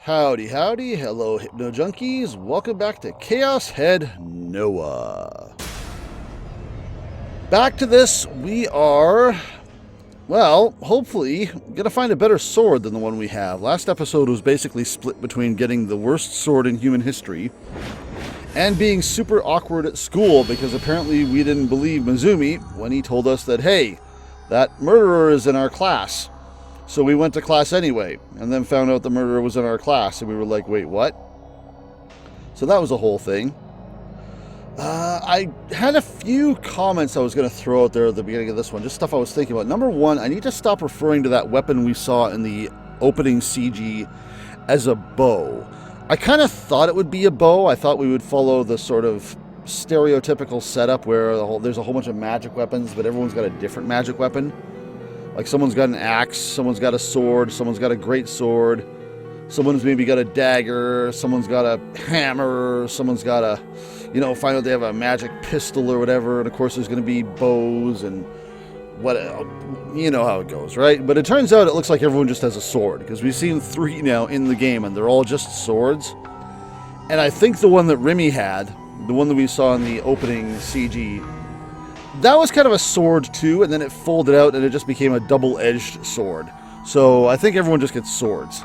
Howdy, howdy, hello Hypno Junkies, welcome back to Chaos Head Noah. Back to this, we are, well, hopefully, gonna find a better sword than the one we have. Last episode was basically split between getting the worst sword in human history and being super awkward at school because apparently we didn't believe Mizumi when he told us that, hey, that murderer is in our class. So we went to class anyway, and then found out the murderer was in our class, and we were like, wait, what? So that was a whole thing. I had a few comments I was going to throw out there at the beginning of this one, just stuff I was thinking about. Number one, I need to stop referring to that weapon we saw in the opening CG as a bow. I kind of thought it would be a bow. I thought we would follow the sort of stereotypical setup where there's a whole bunch of magic weapons, but everyone's got a different magic weapon. Like someone's got an axe, someone's got a sword, someone's got a great sword, someone's maybe got a dagger, someone's got a hammer, someone's got a, find out they have a magic pistol or whatever, and of course there's going to be bows and what, you know how it goes, right? But it turns out it looks like everyone just has a sword, because we've seen 3 now in the game, and they're all just swords. And I think the one that Remy had, the one that we saw in the opening CG, that was kind of a sword too, and then it folded out and it just became a double-edged sword. So I think everyone just gets swords.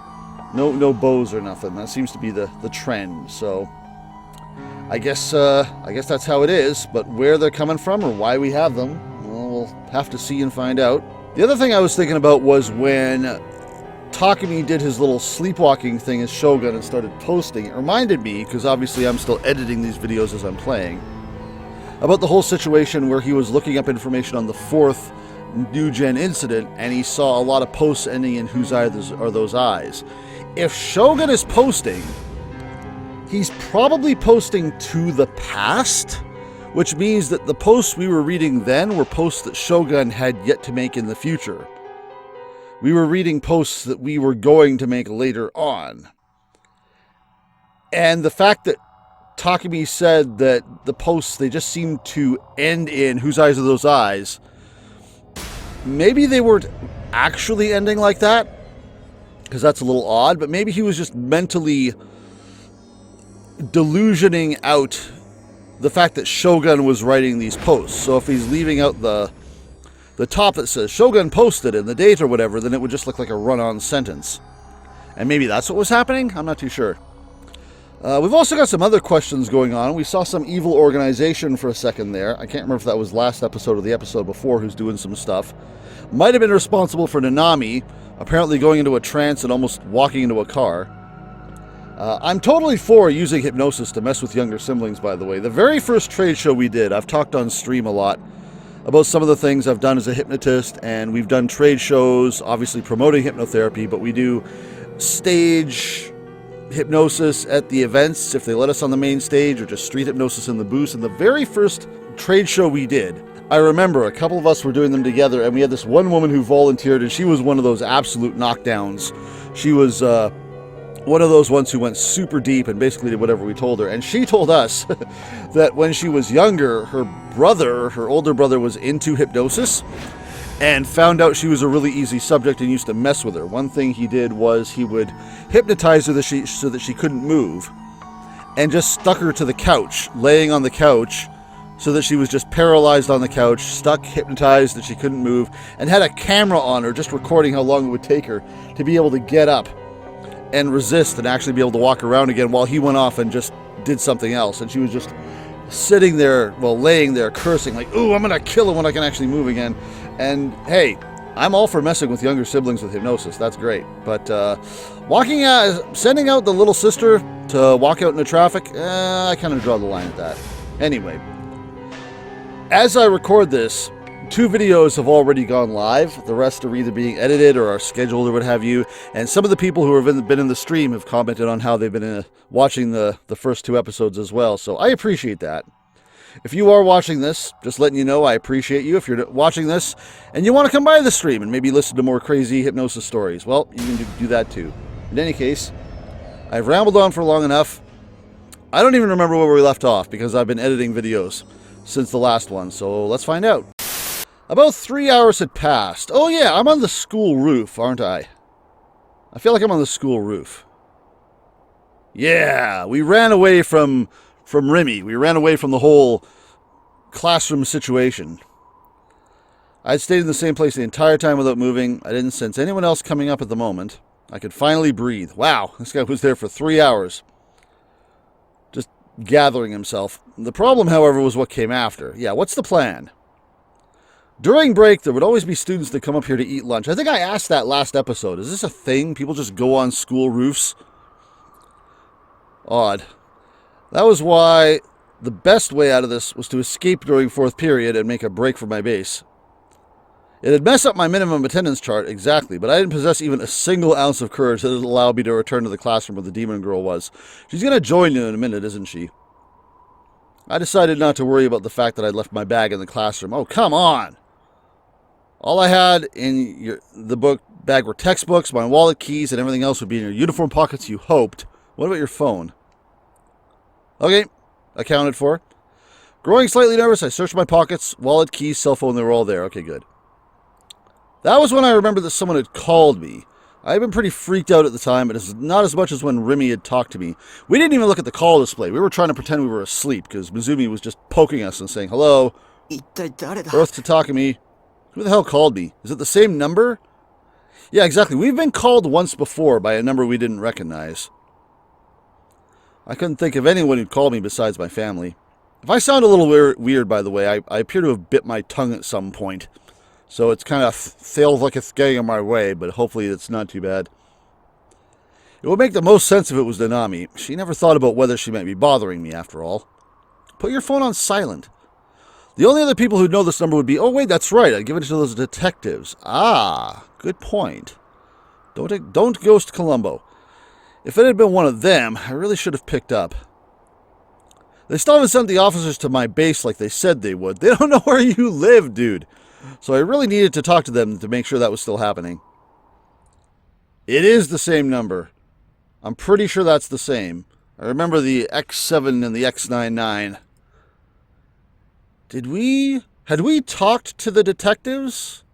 No bows or nothing. That seems to be the trend. So I guess that's how it is. But where they're coming from or why we have them, well, we'll have to see and find out. The other thing I was thinking about was when Takumi did his little sleepwalking thing as Shogun and started posting. It reminded me, because obviously I'm still editing these videos as I'm playing, about the whole situation where he was looking up information on the 4th New Gen incident, and he saw a lot of posts ending in whose eyes are those eyes. If Shogun is posting, he's probably posting to the past, which means that the posts we were reading then were posts that Shogun had yet to make in the future. We were reading posts that we were going to make later on. And the fact that Takumi said that the posts, they just seem to end in whose eyes are those eyes. Maybe they weren't actually ending like that, because that's a little odd, but maybe he was just mentally delusioning out the fact that Shogun was writing these posts. So if he's leaving out the top that says Shogun posted and the date or whatever, then it would just look like a run-on sentence. And maybe that's what was happening? I'm not too sure. We've also got some other questions going on. We saw some evil organization for a second there. I can't remember if that was last episode or the episode before who's doing some stuff. Might have been responsible for Nanami apparently going into a trance and almost walking into a car. I'm totally for using hypnosis to mess with younger siblings, by the way. The very first trade show we did, I've talked on stream a lot about some of the things I've done as a hypnotist, and we've done trade shows, obviously promoting hypnotherapy, but we do stage hypnosis at the events if they let us on the main stage, or just street hypnosis in the booth. And the very first trade show we did, I remember a couple of us were doing them together, and we had this one woman who volunteered, and she was one of those absolute knockdowns. She was one of those ones who went super deep and basically did whatever we told her. And she told us that when she was younger, her older brother was into hypnosis and found out she was a really easy subject and used to mess with her. One thing he did was he would hypnotize her so that she couldn't move, and just stuck her to the couch, laying on the couch, so that she was just paralyzed on the couch, stuck, hypnotized, that she couldn't move, and had a camera on her just recording how long it would take her to be able to get up and resist and actually be able to walk around again while he went off and just did something else. And she was just sitting there, laying there, cursing, like, ooh, I'm going to kill him when I can actually move again. And hey, I'm all for messing with younger siblings with hypnosis. That's great. But sending out the little sister to walk out into traffic, I kind of draw the line at that. Anyway, as I record this, 2 videos have already gone live. The rest are either being edited or are scheduled or what have you. And some of the people who have been in the stream have commented on how they've been watching the first 2 episodes as well. So I appreciate that. If you are watching this, just letting you know, I appreciate you. If you're watching this and you want to come by the stream and maybe listen to more crazy hypnosis stories, well, you can do that too. In any case, I've rambled on for long enough. I don't even remember where we left off because I've been editing videos since the last one, so let's find out. About 3 hours had passed. Oh yeah, I'm on the school roof, aren't I? I feel like I'm on the school roof. Yeah, we ran away from Remy. We ran away from the whole classroom situation. I'd stayed in the same place the entire time without moving. I didn't sense anyone else coming up at the moment. I could finally breathe. Wow, this guy was there for 3 hours. Just gathering himself. The problem, however, was what came after. Yeah, what's the plan? During break, there would always be students that come up here to eat lunch. I think I asked that last episode. Is this a thing? People just go on school roofs? Odd. That was why the best way out of this was to escape during fourth period and make a break for my base. It'd mess up my minimum attendance chart, exactly, but I didn't possess even a single ounce of courage that would allow me to return to the classroom where the demon girl was. She's going to join you in a minute, isn't she? I decided not to worry about the fact that I'd left my bag in the classroom. Oh, come on! All I had in the book bag were textbooks, my wallet, keys, and everything else would be in your uniform pockets, you hoped. What about your phone? Okay, accounted for. Growing slightly nervous, I searched my pockets, wallet, keys, cell phone, they were all there. Okay, good. That was when I remembered that someone had called me. I had been pretty freaked out at the time, but it's not as much as when Remy had talked to me. We didn't even look at the call display. We were trying to pretend we were asleep, because Mizumi was just poking us and saying, "Hello, Earth to Takumi. Who the hell called me? Is it the same number?" Yeah, exactly. We've been called once before by a number we didn't recognize. I couldn't think of anyone who'd called me besides my family. If I sound a little weird, by the way, I appear to have bit my tongue at some point. So it's kind of feels like it's getting in my way, but hopefully it's not too bad. It would make the most sense if it was Nanami. She never thought about whether she might be bothering me, after all. Put your phone on silent. The only other people who'd know this number would be, oh wait, that's right, I'd give it to those detectives. Ah, good point. Don't ghost Columbo. If it had been one of them, I really should have picked up. They still haven't sent the officers to my base like they said they would. They don't know where you live, dude. So I really needed to talk to them to make sure that was still happening. It is the same number. I'm pretty sure that's the same. I remember the X7 and the X99. Had we talked to the detectives?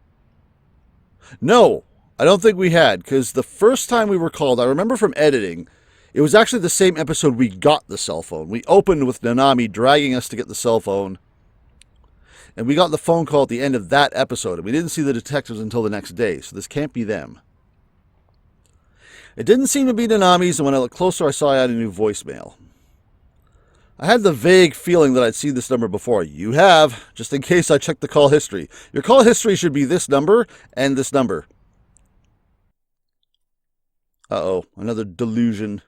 No, I don't think we had, because the first time we were called, I remember from editing, it was actually the same episode we got the cell phone. We opened with Nanami dragging us to get the cell phone. And we got the phone call at the end of that episode, and we didn't see the detectives until the next day, so this can't be them. It didn't seem to be Nanami's, and when I looked closer, I saw I had a new voicemail. I had the vague feeling that I'd seen this number before. You have, just in case I checked the call history. Your call history should be this number and this number. Uh-oh, another delusion.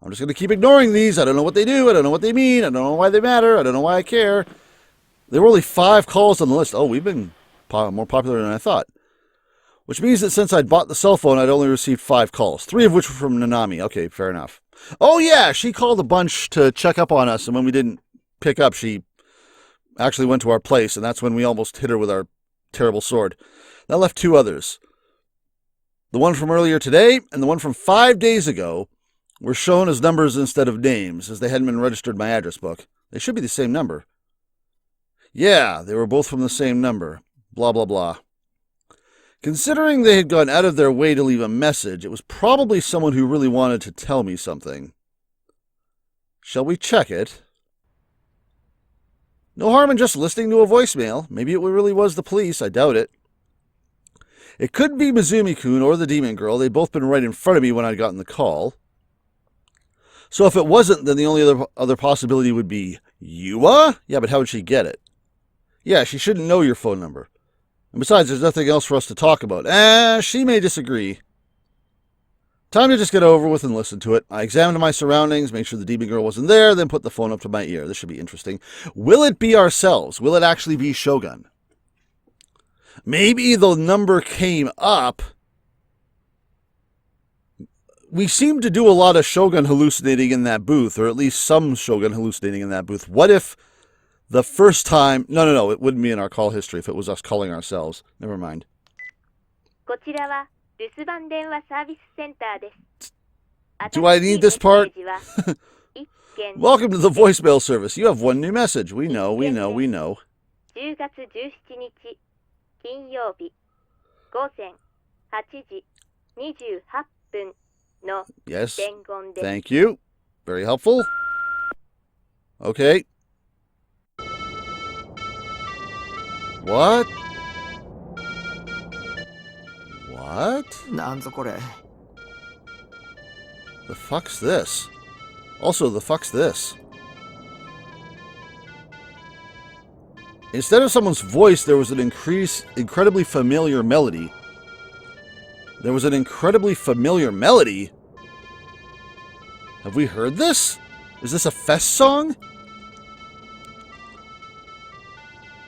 I'm just going to keep ignoring these. I don't know what they do. I don't know what they mean. I don't know why they matter. I don't know why I care. There were only 5 calls on the list. Oh, we've been more popular than I thought. Which means that since I'd bought the cell phone, I'd only received 5 calls. 3 of which were from Nanami. Okay, fair enough. Oh, yeah, she called a bunch to check up on us, and when we didn't pick up, she actually went to our place, and that's when we almost hit her with our terrible sword. That left 2 others. The one from earlier today and the one from 5 days ago were shown as numbers instead of names, as they hadn't been registered in my address book. They should be the same number. Yeah, they were both from the same number. Blah, blah, blah. Considering they had gone out of their way to leave a message, it was probably someone who really wanted to tell me something. Shall we check it? No harm in just listening to a voicemail. Maybe it really was the police. I doubt it. It could be Mizumi-kun or the demon girl. They'd both been right in front of me when I'd gotten the call. So if it wasn't, then the only other possibility would be Yua? Yeah, but how would she get it? Yeah, she shouldn't know your phone number. And besides, there's nothing else for us to talk about. She may disagree. Time to just get over with and listen to it. I examined my surroundings, made sure the demon girl wasn't there, then put the phone up to my ear. This should be interesting. Will it be ourselves? Will it actually be Shogun? Maybe the number came up. We seem to do a lot of Shogun hallucinating in that booth, or at least some Shogun hallucinating in that booth. What if the first time... No, it wouldn't be in our call history if it was us calling ourselves. Never mind. Do I need this part? Welcome to the voicemail service. You have one new message. We know. Yes, thank you. Very helpful. Okay. What? What? なんぞこれ。 The fuck's this? Also, the fuck's this? Instead of someone's voice, there was an incredibly familiar melody. There was an incredibly familiar melody? Have we heard this? Is this a fest song?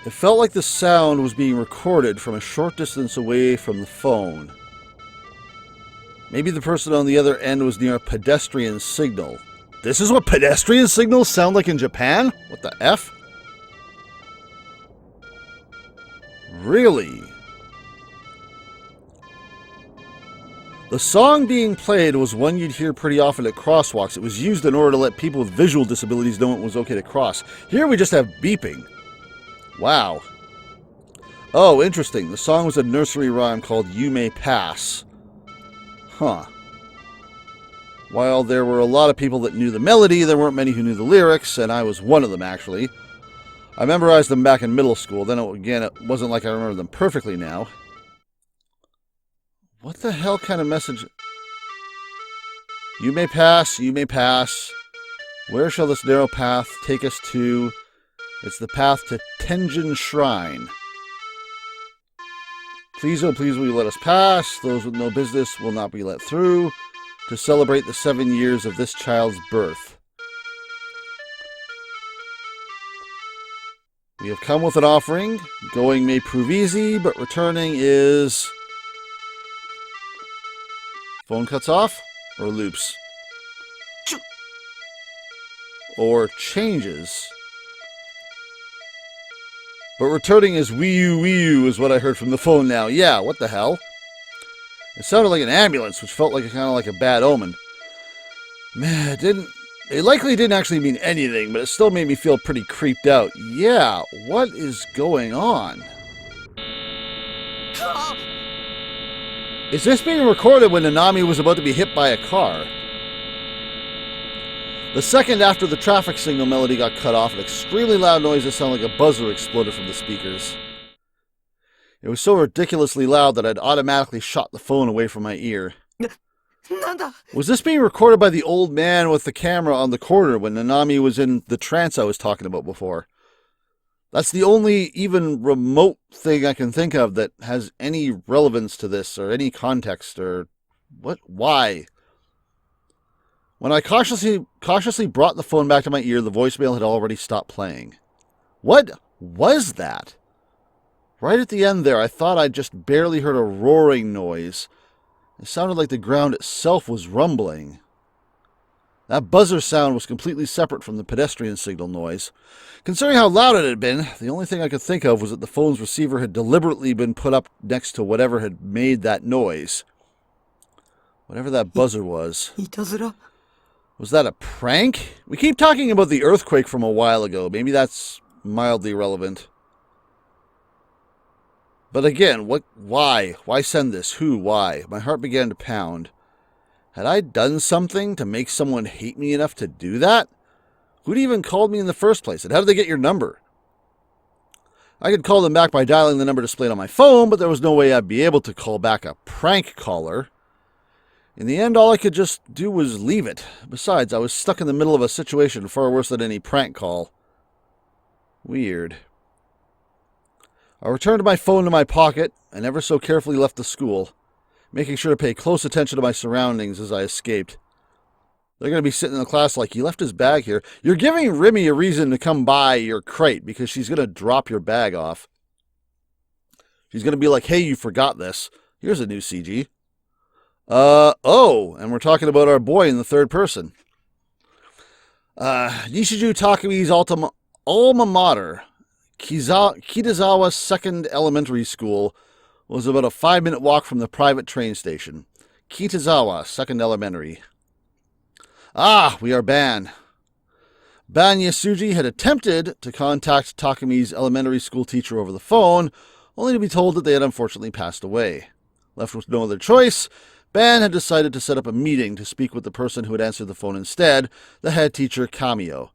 It felt like the sound was being recorded from a short distance away from the phone. Maybe the person on the other end was near a pedestrian signal. This is what pedestrian signals sound like in Japan? What the F? Really? The song being played was one you'd hear pretty often at crosswalks. It was used in order to let people with visual disabilities know it was okay to cross. Here we just have beeping. Wow. Oh, interesting. The song was a nursery rhyme called You May Pass. Huh. While there were a lot of people that knew the melody, there weren't many who knew the lyrics, and I was one of them, actually. I memorized them back in middle school. Then, again, it wasn't like I remember them perfectly now. What the hell kind of message? You may pass, you may pass. Where shall this narrow path take us to? It's the path to Tenjin Shrine. Please, oh please, will you let us pass? Those with no business will not be let through. To celebrate the 7 years of this child's birth. We have come with an offering. Going may prove easy, but returning is... Phone cuts off? Or loops? Or changes? But returning is Wii U is what I heard from the phone now. Yeah, what the hell? It sounded like an ambulance, which felt like kind of like a bad omen. Man, it likely didn't actually mean anything, but it still made me feel pretty creeped out. Yeah, what is going on? Is this being recorded when Nanami was about to be hit by a car? The second after the traffic signal melody got cut off, an extremely loud noise that sounded like a buzzer exploded from the speakers. It was so ridiculously loud that I'd automatically shot the phone away from my ear. Was this being recorded by the old man with the camera on the corner when Nanami was in the trance I was talking about before? That's the only even remote thing I can think of that has any relevance to this or any context or what? Why? When I cautiously brought the phone back to my ear, the voicemail had already stopped playing. What was that? Right at the end there, I thought I'd just barely heard a roaring noise. It sounded like the ground itself was rumbling. That buzzer sound was completely separate from the pedestrian signal noise. Considering how loud it had been, the only thing I could think of was that the phone's receiver had deliberately been put up next to whatever had made that noise. Whatever that buzzer was. Was that a prank? We keep talking about the earthquake from a while ago. Maybe that's mildly relevant. But again, why? Why send this? Who? Why? My heart began to pound. Had I done something to make someone hate me enough to do that? Who'd even called me in the first place? And how did they get your number? I could call them back by dialing the number displayed on my phone, but there was no way I'd be able to call back a prank caller. In the end, all I could just do was leave it. Besides, I was stuck in the middle of a situation far worse than any prank call. Weird. I returned my phone to my pocket and ever so carefully left the school, making sure to pay close attention to my surroundings as I escaped. They're going to be sitting in the class like, he left his bag here. You're giving Remy a reason to come by your crate because she's going to drop your bag off. She's going to be like, hey, you forgot this. Here's a new CG. And we're talking about our boy in the third person. Nishiju Takami's alma mater, Kitazawa Second Elementary School, was about a 5-minute walk from the private train station. Kitazawa Second Elementary. Ah, we are Ban. Ban Yasuji had attempted to contact Takami's elementary school teacher over the phone, only to be told that they had unfortunately passed away. Left with no other choice, Ban had decided to set up a meeting to speak with the person who had answered the phone instead, the head teacher Kamio.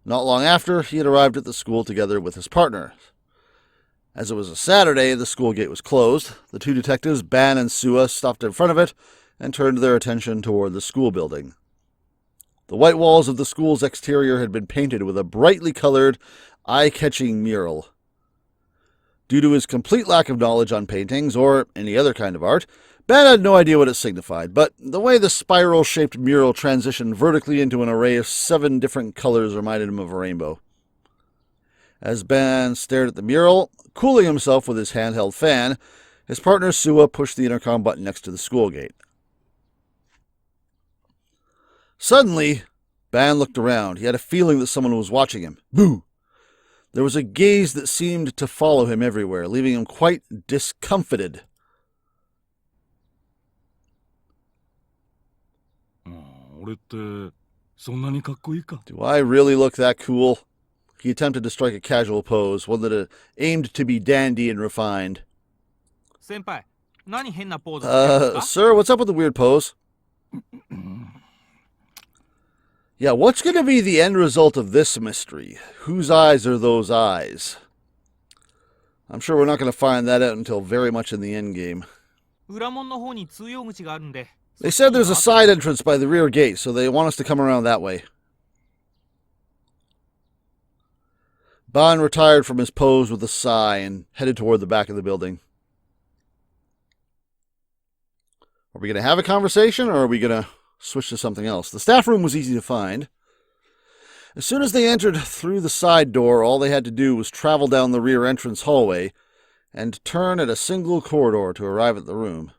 Not long after, he had arrived at the school together with his partner. As it was a Saturday, the school gate was closed. The two detectives, Ban and Suwa, stopped in front of it and turned their attention toward the school building. The white walls of the school's exterior had been painted with a brightly colored, eye-catching mural. Due to his complete lack of knowledge on paintings or any other kind of art, Ban had no idea what it signified, but the way the spiral-shaped mural transitioned vertically into an array of 7 different colors reminded him of a rainbow. As Ban stared at the mural, cooling himself with his handheld fan, his partner Suwa pushed the intercom button next to the school gate. Suddenly, Ban looked around. He had a feeling that someone was watching him. Boo! There was a gaze that seemed to follow him everywhere, leaving him quite discomfited. Do I really look that cool? He attempted to strike a casual pose, one that aimed to be dandy and refined. Sir, what's up with the weird pose? Yeah, what's going to be the end result of this mystery? Whose eyes are those eyes? I'm sure we're not going to find that out until very much in the endgame. They said there's a side entrance by the rear gate, so they want us to come around that way. Ban retired from his pose with a sigh and headed toward the back of the building. Are we going to have a conversation, or are we going to switch to something else? The staff room was easy to find. As soon as they entered through the side door, all they had to do was travel down the rear entrance hallway and turn at a single corridor to arrive at the room.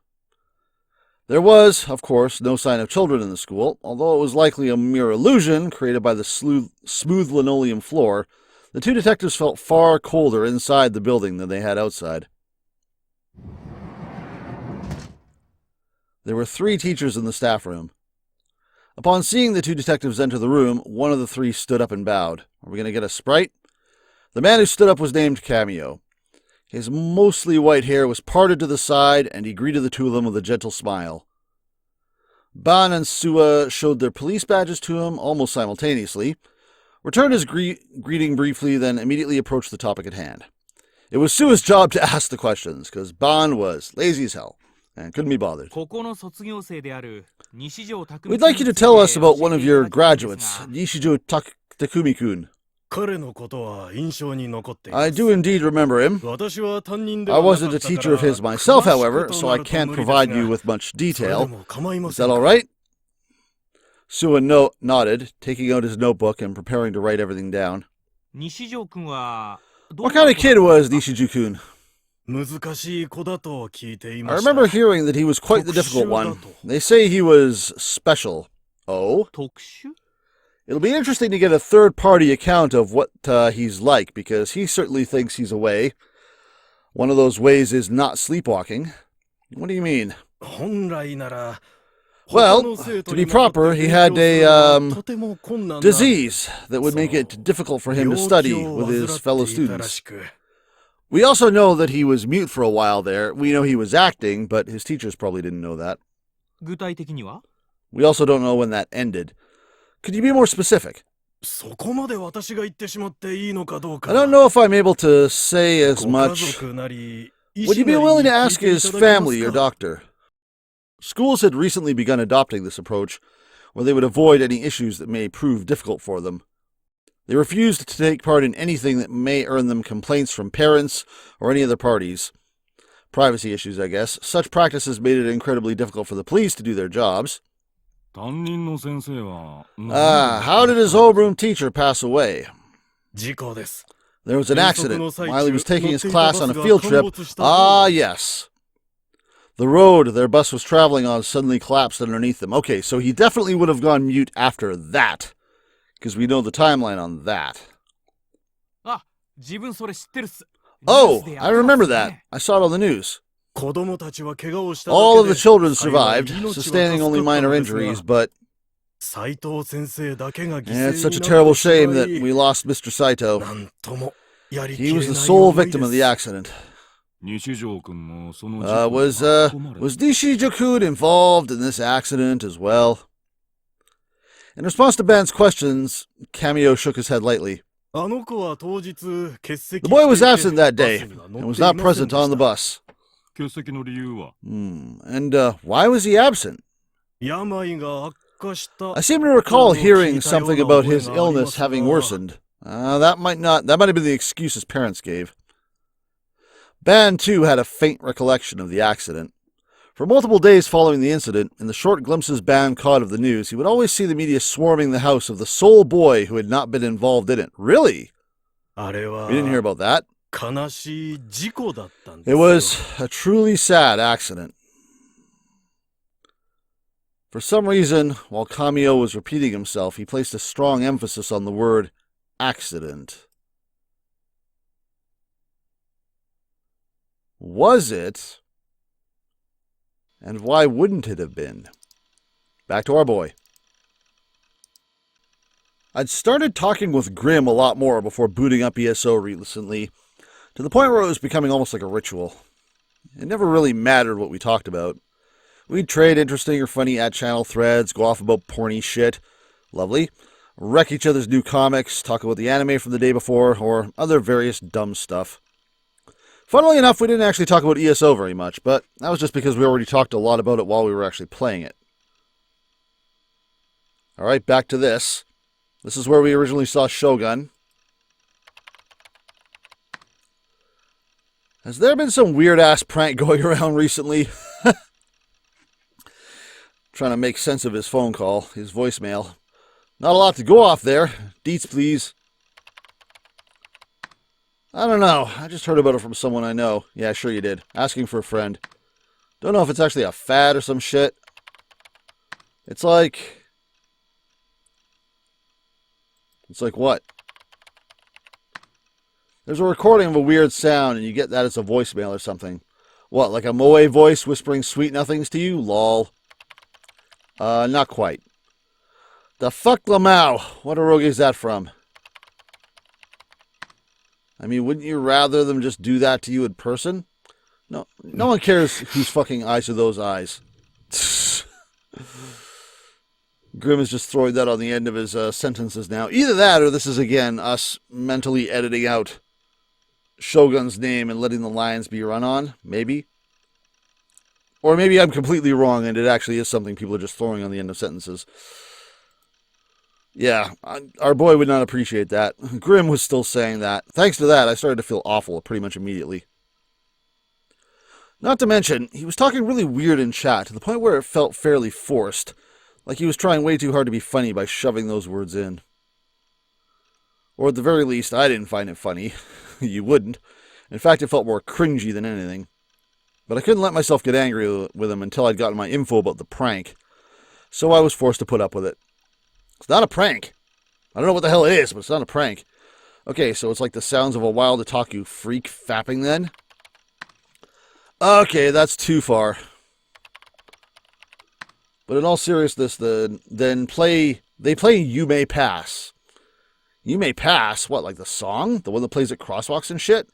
There was, of course, no sign of children in the school, although it was likely a mere illusion created by the smooth linoleum floor. The two detectives felt far colder inside the building than they had outside. There were 3 teachers in the staff room. Upon seeing the 2 detectives enter the room, one of the 3 stood up and bowed. Are we going to get a sprite? The man who stood up was named Kamio. His mostly white hair was parted to the side, and he greeted the 2 of them with a gentle smile. Ban and Suwa showed their police badges to him almost simultaneously, returned his greeting briefly, then immediately approached the topic at hand. It was Suwa's job to ask the questions, because Ban was lazy as hell and couldn't be bothered. We'd like you to tell us about one of your graduates, Nishijo Takumi-kun. I do indeed remember him. I wasn't a teacher of his myself, however, so I can't provide you with much detail. Is that all right? Suwa nodded, taking out his notebook and preparing to write everything down. What kind of kid was Nishijo-kun? I remember hearing that he was quite the difficult one. They say he was special. Oh? It'll be interesting to get a third-party account of what he's like, because he certainly thinks he's away. One of those ways is not sleepwalking. What do you mean? Well, to be proper, he had a disease that would make it difficult for him to study with his fellow students. We also know that he was mute for a while there. We know he was acting, but his teachers probably didn't know that. We also don't know when that ended. Could you be more specific? I don't know if I'm able to say as much. Would you be willing to ask his family or doctor? Schools had recently begun adopting this approach, where they would avoid any issues that may prove difficult for them. They refused to take part in anything that may earn them complaints from parents or any other parties. Privacy issues, I guess. Such practices made it incredibly difficult for the police to do their jobs. How did his homeroom teacher pass away? There was an accident while he was taking his class on a field trip. Ah, yes. The road their bus was traveling on suddenly collapsed underneath them. Okay, so he definitely would have gone mute after that, because we know the timeline on that. Oh, I remember that. I saw it on the news. All of the children survived, sustaining only minor injuries, but it's such a terrible shame that we lost Mr. Saito. He was the sole victim of the accident. Was Nishijo-kun involved in this accident as well? In response to Ban's questions, Cameo shook his head lightly. The boy was absent that day and was not present on the bus. And why was he absent? I seem to recall hearing something about his illness having worsened. That might have been the excuse his parents gave. Ban, too, had a faint recollection of the accident. For multiple days following the incident, in the short glimpses Ban caught of the news, he would always see the media swarming the house of the sole boy who had not been involved in it. Really? We didn't hear about that. It was a truly sad accident. For some reason, while Kamio was repeating himself, he placed a strong emphasis on the word accident. Was it? And why wouldn't it have been? Back to our boy. I'd started talking with Grim a lot more before booting up ESO recently, to the point where it was becoming almost like a ritual. It never really mattered what we talked about. We'd trade interesting or funny at-channel threads, go off about porny shit. Lovely. Wreck each other's new comics, talk about the anime from the day before, or other various dumb stuff. Funnily enough, we didn't actually talk about ESO very much, but that was just because we already talked a lot about it while we were actually playing it. Alright, back to this. This is where we originally saw Shogun. Has there been some weird-ass prank going around recently? Trying to make sense of his phone call, his voicemail. Not a lot to go off there. Deets, please. I don't know. I just heard about it from someone I know. Yeah, sure you did. Asking for a friend. Don't know if it's actually a fad or some shit. It's like what? There's a recording of a weird sound and you get that as a voicemail or something. What, like a moe voice whispering sweet nothings to you? Lol. Not quite. The fuck Lamau? What eroge is that from? I mean, wouldn't you rather them just do that to you in person? No one cares whose fucking eyes are those eyes. Grim is just throwing that on the end of his sentences now. Either that or this is, again, us mentally editing out Shogun's name and letting the lines be run on. Maybe. Or maybe I'm completely wrong and it actually is something people are just throwing on the end of sentences. Yeah, our boy would not appreciate that. Grim was still saying that. Thanks to that, I started to feel awful pretty much immediately. Not to mention, he was talking really weird in chat to the point where it felt fairly forced. Like he was trying way too hard to be funny by shoving those words in. Or at the very least, I didn't find it funny. You wouldn't. In fact, it felt more cringy than anything. But I couldn't let myself get angry with him until I'd gotten my info about the prank. So I was forced to put up with it. It's not a prank. I don't know what the hell it is, but it's not a prank. Okay, so it's like the sounds of a wild otaku freak fapping then? Okay, that's too far. But in all seriousness, they play You May Pass. You May Pass? What, like the song? The one that plays at crosswalks and shit?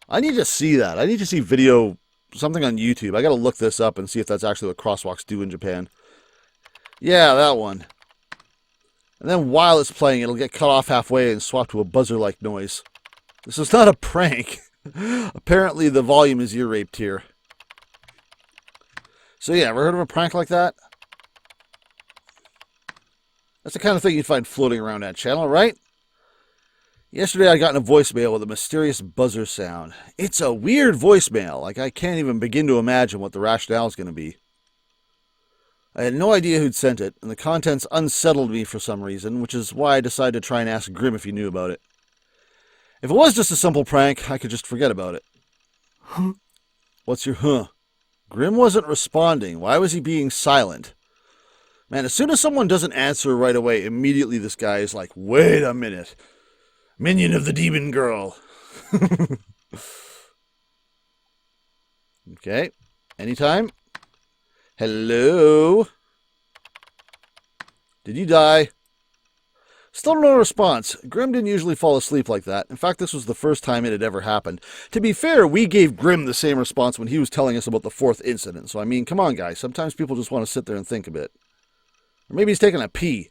I need to see that. I need to see video, something on YouTube. I gotta look this up and see if that's actually what crosswalks do in Japan. Yeah, that one. And then while it's playing, it'll get cut off halfway and swap to a buzzer-like noise. This is not a prank. Apparently the volume is ear-raped here. So yeah, ever heard of a prank like that? That's the kind of thing you'd find floating around that channel, right? Yesterday I got in a voicemail with a mysterious buzzer sound. It's a weird voicemail. Like I can't even begin to imagine what the rationale is going to be. I had no idea who'd sent it, and the contents unsettled me for some reason, which is why I decided to try and ask Grim if he knew about it. If it was just a simple prank, I could just forget about it. Huh? What's your huh? Grim wasn't responding. Why was he being silent? Man, as soon as someone doesn't answer right away, immediately this guy is like, wait a minute. Minion of the demon girl. Okay. Anytime. Hello? Did you die? Still no response. Grim didn't usually fall asleep like that. In fact, this was the first time it had ever happened. To be fair, we gave Grim the same response when he was telling us about the 4th incident. So, I mean, come on, guys. Sometimes people just want to sit there and think a bit. Or maybe he's taking a pee.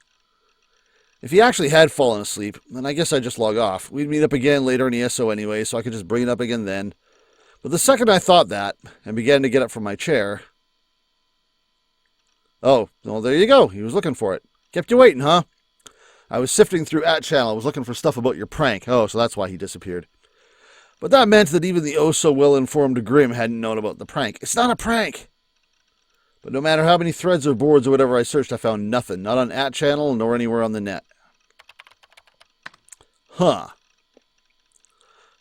If he actually had fallen asleep, then I guess I'd just log off. We'd meet up again later in ESO anyway, so I could just bring it up again then. But the second I thought that, and began to get up from my chair... Oh, well, there you go. He was looking for it. Kept you waiting, huh? I was sifting through @channel. I was looking for stuff about your prank. Oh, so that's why he disappeared. But that meant that even the oh-so-well-informed Grim hadn't known about the prank. It's not a prank! But no matter how many threads or boards or whatever I searched, I found nothing. Not on @channel, nor anywhere on the net. Huh.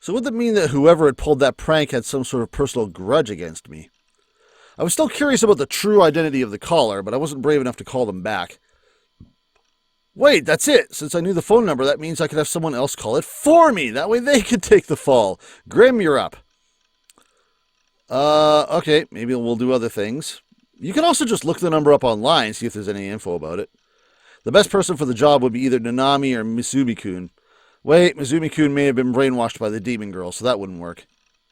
So would that mean that whoever had pulled that prank had some sort of personal grudge against me? I was still curious about the true identity of the caller, but I wasn't brave enough to call them back. Wait, that's it. Since I knew the phone number, that means I could have someone else call it for me. That way they could take the fall. Grim, you're up. Okay, maybe we'll do other things. You can also just look the number up online, see if there's any info about it. The best person for the job would be either Nanami or Mizumi-kun. Wait, Mizumi-kun may have been brainwashed by the demon girl, so that wouldn't work.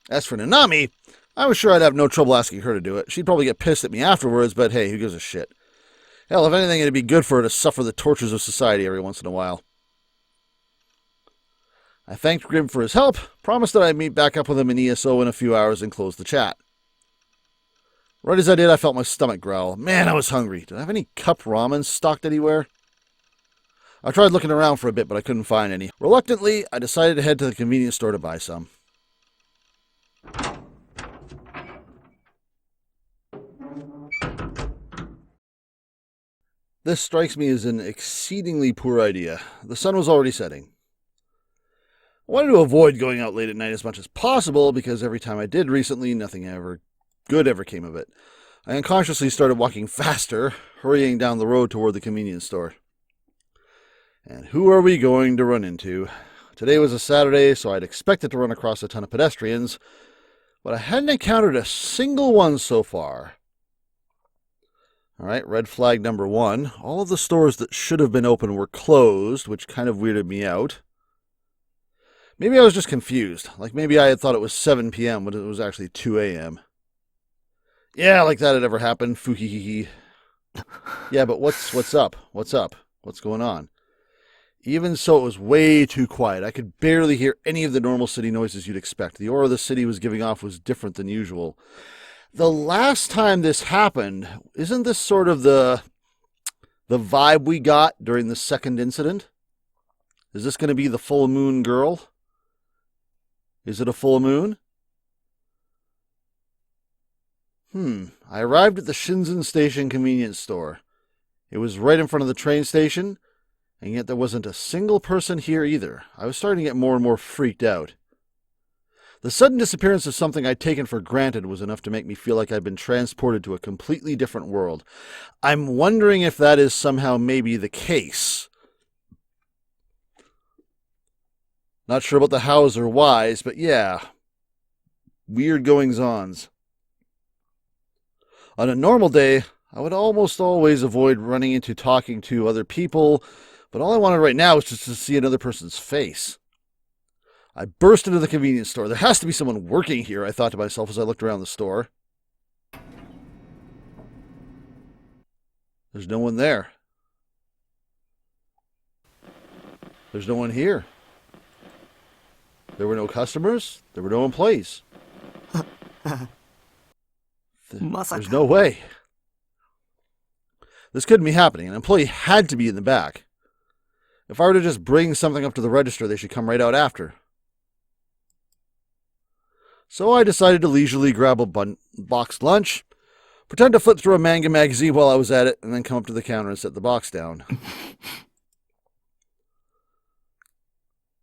As for Nanami, I was sure I'd have no trouble asking her to do it. She'd probably get pissed at me afterwards, but hey, who gives a shit? Hell, if anything, it'd be good for her to suffer the tortures of society every once in a while. I thanked Grim for his help, promised that I'd meet back up with him in ESO in a few hours, and closed the chat. Right as I did, I felt my stomach growl. Man, I was hungry. Did I have any cup ramen stocked anywhere? I tried looking around for a bit, but I couldn't find any. Reluctantly, I decided to head to the convenience store to buy some. This strikes me as an exceedingly poor idea. The sun was already setting. I wanted to avoid going out late at night as much as possible, because every time I did recently, nothing good ever came of it. I unconsciously started walking faster, hurrying down the road toward the convenience store. And who are we going to run into? Today was a Saturday, so I'd expected to run across a ton of pedestrians, but I hadn't encountered a single one so far. All right, red flag number 1. All of the stores that should have been open were closed, which kind of weirded me out. Maybe I was just confused. Like maybe I had thought it was 7 p.m. when it was actually 2 a.m. Yeah, like that had ever happened. Foo-hee-hee-hee. Yeah, but what's up? What's up? What's going on? Even so, it was way too quiet. I could barely hear any of the normal city noises you'd expect. The aura the city was giving off was different than usual. The last time this happened, isn't this sort of the vibe we got during the second incident? Is this going to be the full moon girl? Is it a full moon? I arrived at the Shinzen Station convenience store. It was right in front of the train station, and yet there wasn't a single person here either. I was starting to get more and more freaked out. The sudden disappearance of something I'd taken for granted was enough to make me feel like I'd been transported to a completely different world. I'm wondering if that is somehow maybe the case. Not sure about the hows or whys, but yeah. Weird goings-ons. On a normal day, I would almost always avoid running into talking to other people, but all I wanted right now was just to see another person's face. I burst into the convenience store. There has to be someone working here, I thought to myself as I looked around the store. There's no one there. There's no one here. There were no customers. There were no employees. There's no way. This couldn't be happening. An employee had to be in the back. If I were to just bring something up to the register, they should come right out after. So I decided to leisurely grab a boxed lunch, pretend to flip through a manga magazine while I was at it, and then come up to the counter and set the box down.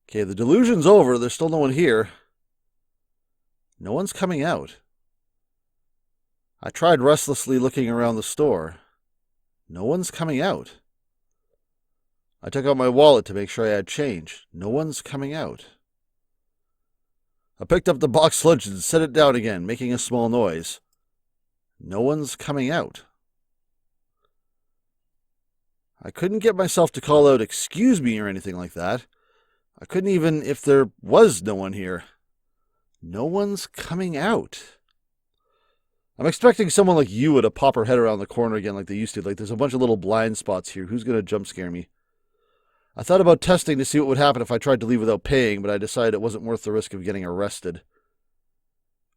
Okay, the delusion's over. There's still no one here. No one's coming out. I tried restlessly looking around the store. No one's coming out. I took out my wallet to make sure I had change. No one's coming out. I picked up the boxed lunch and set it down again, making a small noise. No one's coming out. I couldn't get myself to call out, "Excuse me," or anything like that. I couldn't even if there was no one here. No one's coming out. I'm expecting someone like you to pop her head around the corner again like they used to. Like, there's a bunch of little blind spots here. Who's going to jump scare me? I thought about testing to see what would happen if I tried to leave without paying, but I decided it wasn't worth the risk of getting arrested.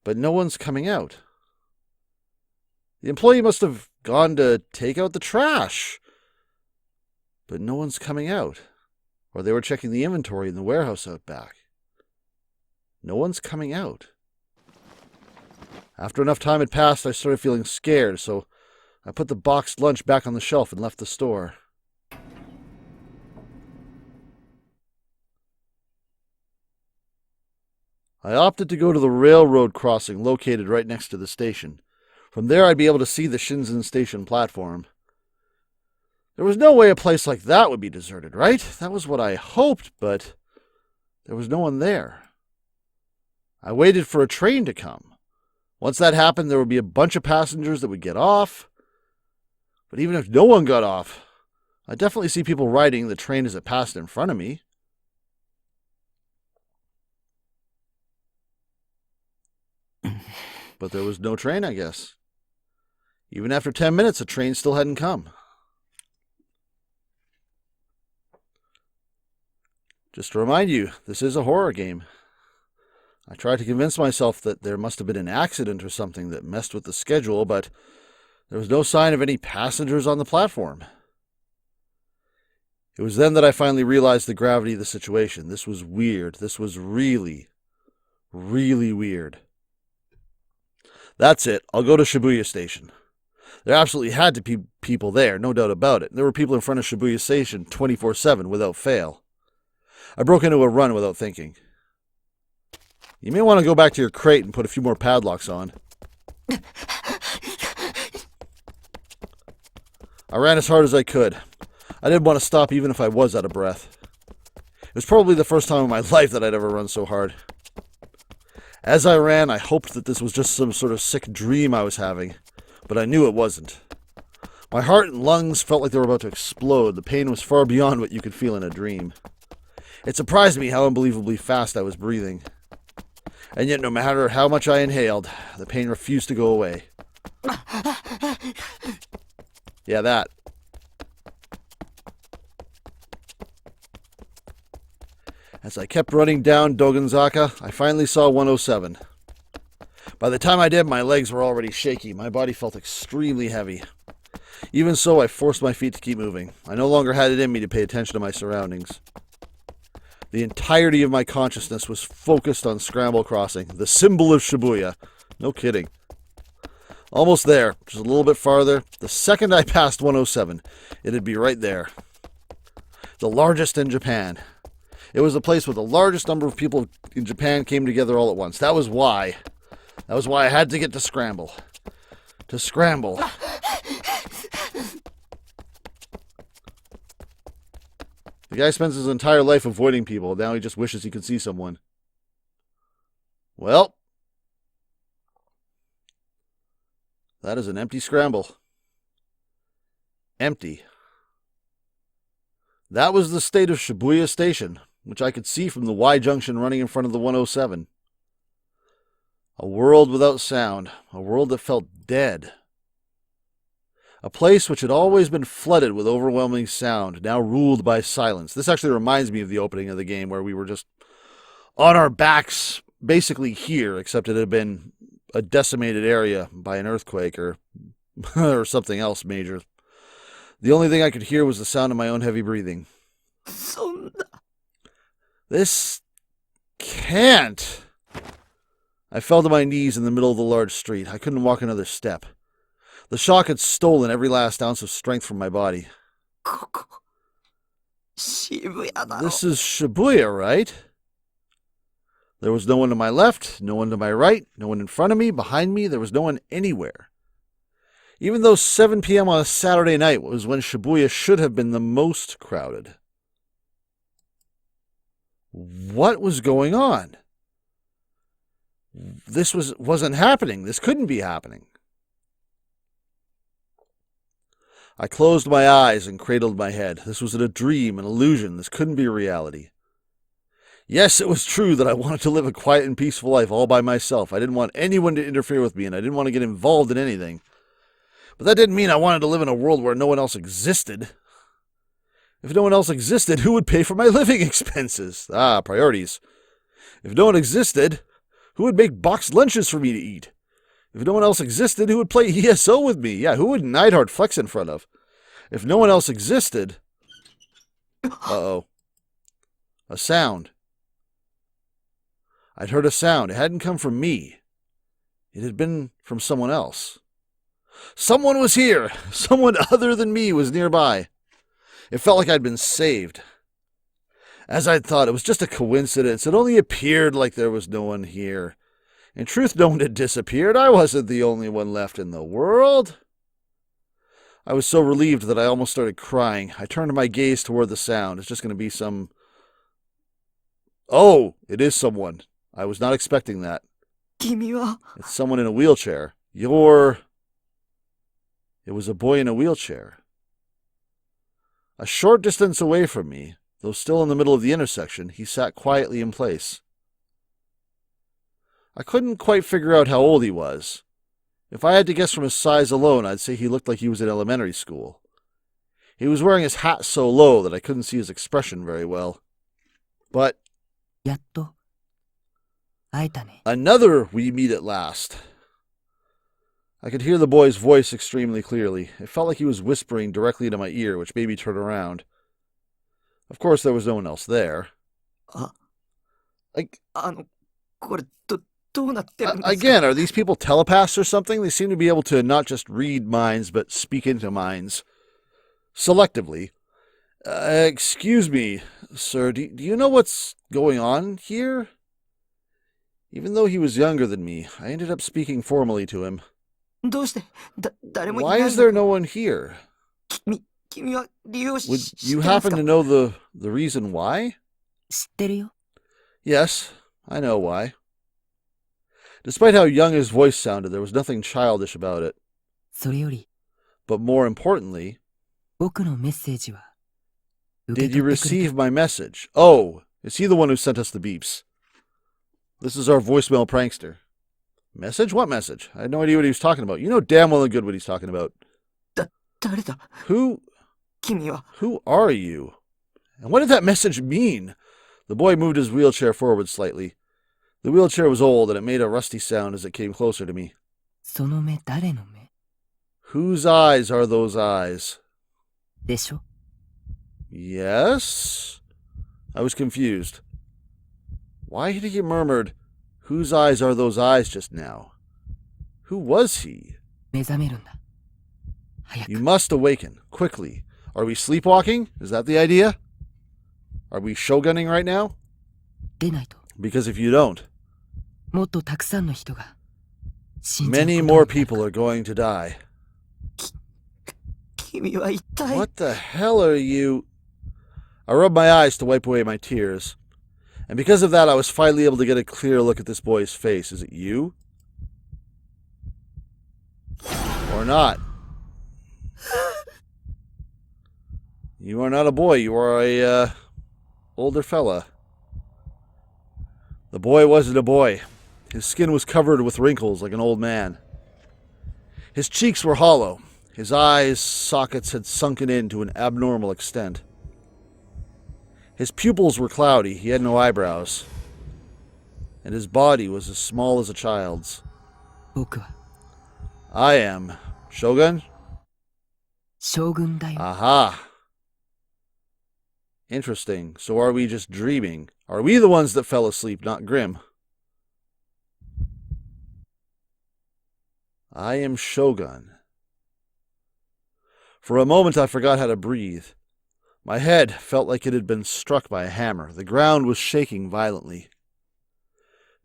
But no one's coming out. The employee must have gone to take out the trash. But no one's coming out. Or they were checking the inventory in the warehouse out back. No one's coming out. After enough time had passed, I started feeling scared, so I put the boxed lunch back on the shelf and left the store. I opted to go to the railroad crossing located right next to the station. From there, I'd be able to see the Shinzen Station platform. There was no way a place like that would be deserted, right? That was what I hoped, but there was no one there. I waited for a train to come. Once that happened, there would be a bunch of passengers that would get off. But even if no one got off, I definitely see people riding the train as it passed in front of me. But there was no train, I guess. Even after 10 minutes, a train still hadn't come. Just to remind you, this is a horror game. I tried to convince myself that there must have been an accident or something that messed with the schedule, but there was no sign of any passengers on the platform. It was then that I finally realized the gravity of the situation. This was weird. This was really, really weird. That's it. I'll go to Shibuya Station. There absolutely had to be people there, no doubt about it. There were people in front of Shibuya Station 24/7 without fail. I broke into a run without thinking. You may want to go back to your crate and put a few more padlocks on. I ran as hard as I could. I didn't want to stop even if I was out of breath. It was probably the first time in my life that I'd ever run so hard. As I ran, I hoped that this was just some sort of sick dream I was having, but I knew it wasn't. My heart and lungs felt like they were about to explode. The pain was far beyond what you could feel in a dream. It surprised me how unbelievably fast I was breathing. And yet, no matter how much I inhaled, the pain refused to go away. Yeah, that. As I kept running down Dogonzaka, I finally saw 107. By the time I did, my legs were already shaky. My body felt extremely heavy. Even so, I forced my feet to keep moving. I no longer had it in me to pay attention to my surroundings. The entirety of my consciousness was focused on Scramble Crossing, the symbol of Shibuya. No kidding. Almost there, just a little bit farther. The second I passed 107, it'd be right there. The largest in Japan. It was the place where the largest number of people in Japan came together all at once. That was why. I had to get to Scramble. To Scramble. The guy spends his entire life avoiding people. Now he just wishes he could see someone. Well, that is an empty Scramble. Empty. That was the state of Shibuya Station, which I could see from the Y junction running in front of the 107. A world without sound. A world that felt dead. A place which had always been flooded with overwhelming sound, now ruled by silence. This actually reminds me of the opening of the game where we were just on our backs, basically here, except it had been a decimated area by an earthquake or something else major. The only thing I could hear was the sound of my own heavy breathing. This can't. I fell to my knees in the middle of the large street. I couldn't walk another step. The shock had stolen every last ounce of strength from my body. This is Shibuya, right? There was no one to my left, no one to my right, no one in front of me, behind me. There was no one anywhere. Even though 7 p.m. on a Saturday night was when Shibuya should have been the most crowded. What was going on? This wasn't happening. This couldn't be happening. I closed my eyes and cradled my head. This was a dream, an illusion. This couldn't be reality. Yes, it was true that I wanted to live a quiet and peaceful life all by myself. I didn't want anyone to interfere with me, and I didn't want to get involved in anything. But that didn't mean I wanted to live in a world where no one else existed. If no one else existed, who would pay for my living expenses? Priorities. If no one existed, who would make boxed lunches for me to eat? If no one else existed, who would play ESO with me? Yeah, who would Neidhart flex in front of? If no one else existed... Uh-oh. A sound. I'd heard a sound. It hadn't come from me. It had been from someone else. Someone was here. Someone other than me was nearby. It felt like I'd been saved. As I'd thought, it was just a coincidence. It only appeared like there was no one here. In truth, no one had disappeared. I wasn't the only one left in the world. I was so relieved that I almost started crying. I turned my gaze toward the sound. It's just going to be some... Oh, it is someone. I was not expecting that. It's someone in a wheelchair. It was a boy in a wheelchair. A short distance away from me, though still in the middle of the intersection, he sat quietly in place. I couldn't quite figure out how old he was. If I had to guess from his size alone, I'd say he looked like he was in elementary school. He was wearing his hat so low that I couldn't see his expression very well. But... Another we meet at last. I could hear the boy's voice extremely clearly. It felt like he was whispering directly into my ear, which made me turn around. Of course, there was no one else there. Again, are these people telepaths or something? They seem to be able to not just read minds, but speak into minds. Selectively. Excuse me, sir, do you know what's going on here? Even though he was younger than me, I ended up speaking formally to him. Why is there no one here? Would you happen to know the reason why? Yes, I know why. Despite how young his voice sounded, there was nothing childish about it. But more importantly, did you receive my message? Oh, is he the one who sent us the beeps? This is our voicemail prankster. Message? What message? I had no idea what he was talking about. You know damn well and good what he's talking about. Who are you? And what did that message mean? The boy moved his wheelchair forward slightly. The wheelchair was old, and it made a rusty sound as it came closer to me. Whose eyes are those eyes? Yes? I was confused. Why had he murmured, "Whose eyes are those eyes" just now? Who was he? You must awaken, quickly. Are we sleepwalking? Is that the idea? Are we shogunning right now? Because if you don't, many more people are going to die. What the hell are you? I rubbed my eyes to wipe away my tears. And because of that, I was finally able to get a clear look at this boy's face. Is it you? Or not? You are not a boy. You are a, older fella. The boy wasn't a boy. His skin was covered with wrinkles like an old man. His cheeks were hollow. His eyes' sockets had sunken in to an abnormal extent. His pupils were cloudy. He had no eyebrows. And his body was as small as a child's. I am Shogun? Aha. Interesting. So are we just dreaming? Are we the ones that fell asleep, not Grim? I am Shogun. For a moment I forgot how to breathe. My head felt like it had been struck by a hammer. The ground was shaking violently.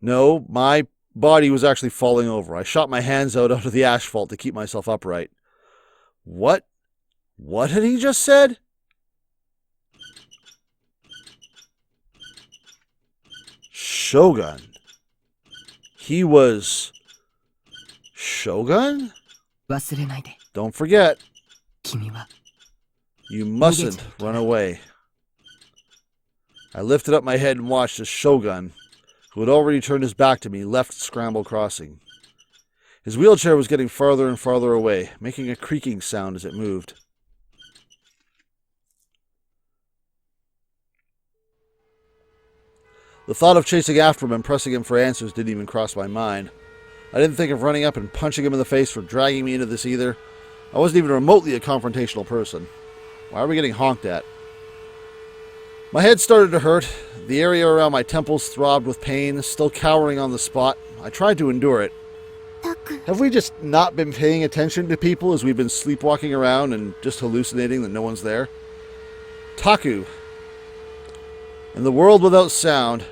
No, my body was actually falling over. I shot my hands out of the asphalt to keep myself upright. What? What had he just said? Shogun. He was... Shogun? Don't forget, You mustn't run away. I lifted up my head and watched as Shogun, who had already turned his back to me, left Scramble Crossing. His wheelchair was getting farther and farther away, making a creaking sound as it moved. The thought of chasing after him and pressing him for answers didn't even cross my mind. I didn't think of running up and punching him in the face for dragging me into this either. I wasn't even remotely a confrontational person. Why are we getting honked at? My head started to hurt. The area around my temples throbbed with pain, still cowering on the spot. I tried to endure it. Have we just not been paying attention to people as we've been sleepwalking around and just hallucinating that no one's there? Taku. In the world without sound,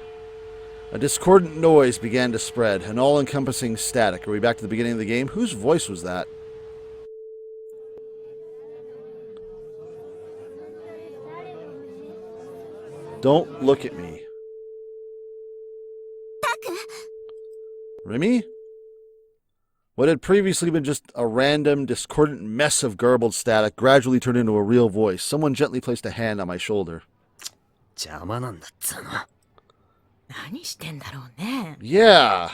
a discordant noise began to spread, an all-encompassing static. Are we back to the beginning of the game? Whose voice was that? Don't look at me. Remy? What had previously been just a random, discordant mess of garbled static gradually turned into a real voice. Someone gently placed a hand on my shoulder. Yeah.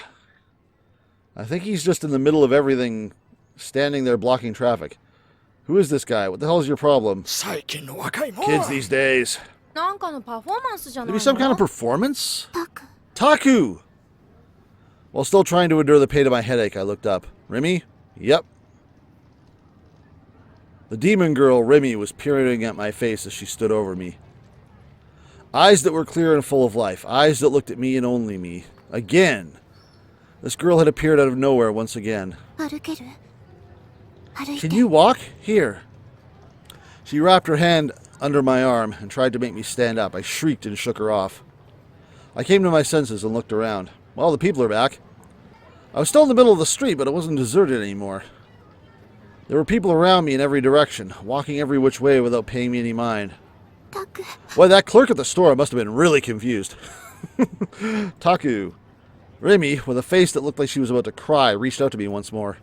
I think he's just in the middle of everything, standing there blocking traffic. Who is this guy? What the hell is your problem? Kids these days. Maybe some kind of performance? Taku! While still trying to endure the pain of my headache, I looked up. Remy? Yep. The demon girl, Remy, was peering at my face as she stood over me. Eyes that were clear and full of life. Eyes that looked at me and only me. Again. This girl had appeared out of nowhere once again. Can you walk? Here. She wrapped her hand under my arm and tried to make me stand up. I shrieked and shook her off. I came to my senses and looked around. Well, the people are back. I was still in the middle of the street, but it wasn't deserted anymore. There were people around me in every direction, walking every which way without paying me any mind. Boy, that clerk at the store must have been really confused. Taku. Remy, with a face that looked like she was about to cry, reached out to me once more.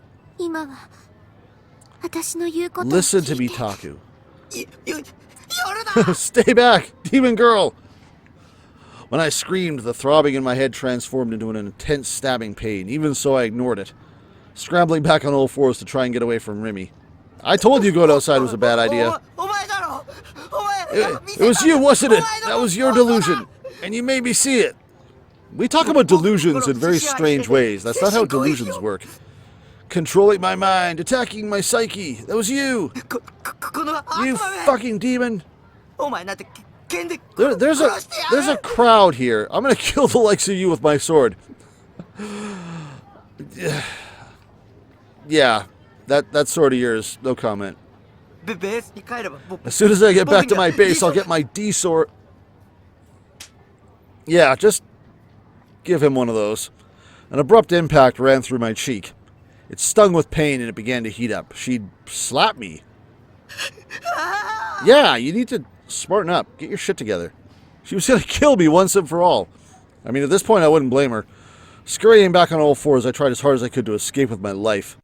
Listen to me, Taku. Stay back, demon girl! When I screamed, the throbbing in my head transformed into an intense stabbing pain. Even so, I ignored it, scrambling back on all fours to try and get away from Remy. I told you going outside was a bad idea. It was you, wasn't it? That was your delusion, and you made me see it. We talk about delusions in very strange ways. That's not how delusions work. Controlling my mind, attacking my psyche. That was you. You fucking demon. There's a crowd here. I'm gonna kill the likes of you with my sword. Yeah, that sword of yours. No comment. As soon as I get back to my base, I'll get my D sword. Yeah, just give him one of those. An abrupt impact ran through my cheek. It stung with pain and it began to heat up. She'd slapped me. Yeah, you need to smarten up. Get your shit together. She was going to kill me once and for all. I mean, at this point, I wouldn't blame her. Scurrying back on all fours, I tried as hard as I could to escape with my life.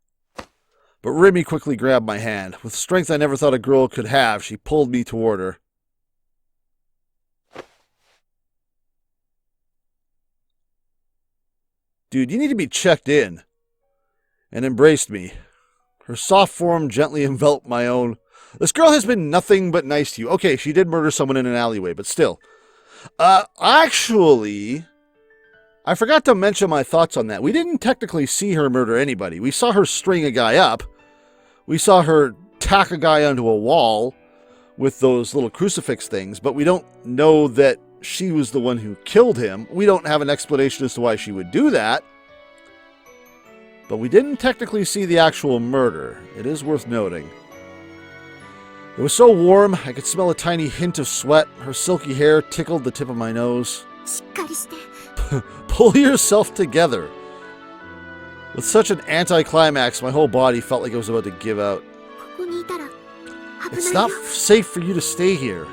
But Remy quickly grabbed my hand. With strength I never thought a girl could have, she pulled me toward her. Dude, you need to be checked in. And embraced me. Her soft form gently enveloped my own. This girl has been nothing but nice to you. Okay, she did murder someone in an alleyway, but still. Actually, I forgot to mention my thoughts on that. We didn't technically see her murder anybody. We saw her string a guy up. We saw her tack a guy onto a wall with those little crucifix things, but we don't know that she was the one who killed him. We don't have an explanation as to why she would do that. But we didn't technically see the actual murder. It is worth noting. It was so warm, I could smell a tiny hint of sweat. Her silky hair tickled the tip of my nose. Pull yourself together. With such an anticlimax, my whole body felt like it was about to give out. It's not safe for you to stay here.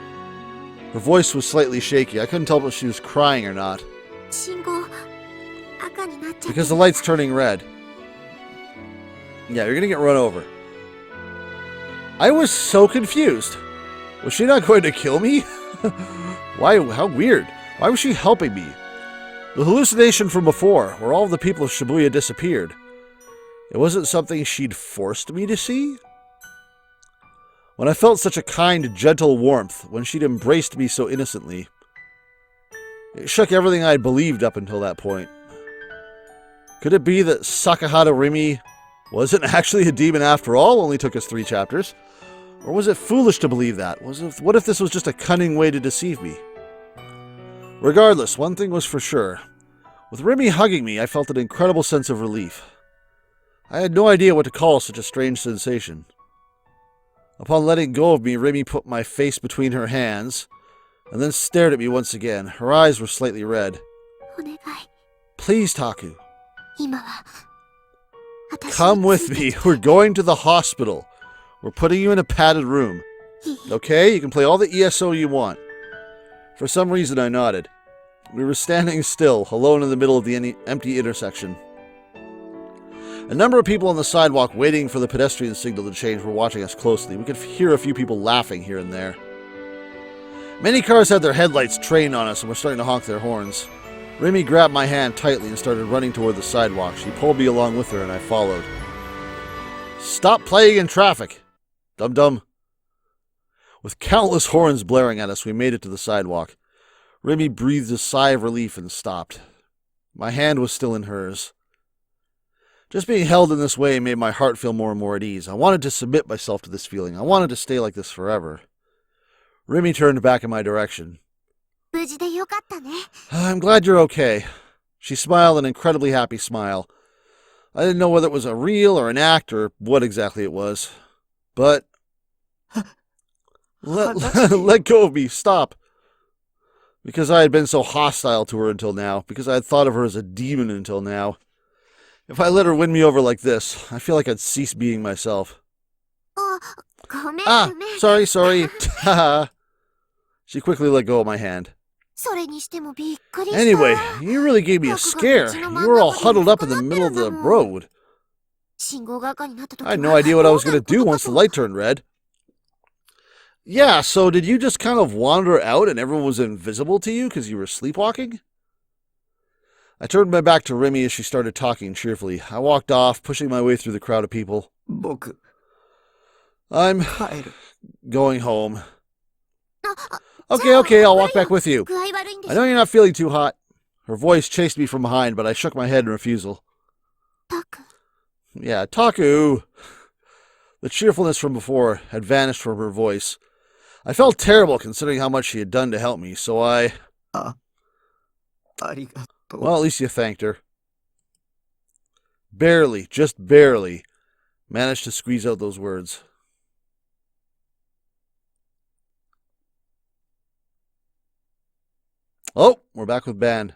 Her voice was slightly shaky. I couldn't tell if she was crying or not. Because the light's turning red. Yeah, you're gonna get run over. I was so confused. Was she not going to kill me? Why? How weird. Why was she helping me? The hallucination from before, where all the people of Shibuya disappeared. It wasn't something she'd forced me to see? When I felt such a kind, gentle warmth, when she'd embraced me so innocently. It shook everything I'd believed up until that point. Could it be that Sakahara Rimi wasn't actually a demon after all? Only took us 3 chapters. Or was it foolish to believe that? What if this was just a cunning way to deceive me? Regardless, one thing was for sure. With Rimi hugging me, I felt an incredible sense of relief. I had no idea what to call such a strange sensation. Upon letting go of me, Rimi put my face between her hands, and then stared at me once again. Her eyes were slightly red. Please, Taku. Come with me. We're going to the hospital. We're putting you in a padded room. Okay, you can play all the ESO you want. For some reason, I nodded. We were standing still, alone in the middle of the empty intersection. A number of people on the sidewalk waiting for the pedestrian signal to change were watching us closely. We could hear a few people laughing here and there. Many cars had their headlights trained on us and were starting to honk their horns. Rimi grabbed my hand tightly and started running toward the sidewalk. She pulled me along with her and I followed. Stop playing in traffic, dum-dum. With countless horns blaring at us, we made it to the sidewalk. Rimi breathed a sigh of relief and stopped. My hand was still in hers. Just being held in this way made my heart feel more and more at ease. I wanted to submit myself to this feeling. I wanted to stay like this forever. Rimi turned back in my direction. I'm glad you're okay. She smiled an incredibly happy smile. I didn't know whether it was a real or an act or what exactly it was. But... let go of me. Stop. Because I had been so hostile to her until now. Because I had thought of her as a demon until now. If I let her win me over like this, I feel like I'd cease being myself. Sorry. She quickly let go of my hand. Anyway, you really gave me a scare. You were all huddled up in the middle of the road. I had no idea what I was going to do once the light turned red. Yeah, so did you just kind of wander out and everyone was invisible to you because you were sleepwalking? I turned my back to Rimi as she started talking cheerfully. I walked off, pushing my way through the crowd of people. I'm going home. Okay, I'll walk back with you. I know you're not feeling too hot. Her voice chased me from behind, but I shook my head in refusal. Yeah, Taku. The cheerfulness from before had vanished from her voice. I felt terrible considering how much she had done to help me, so I... Well, at least you thanked her. Barely, just barely, managed to squeeze out those words. Oh, we're back with Ban.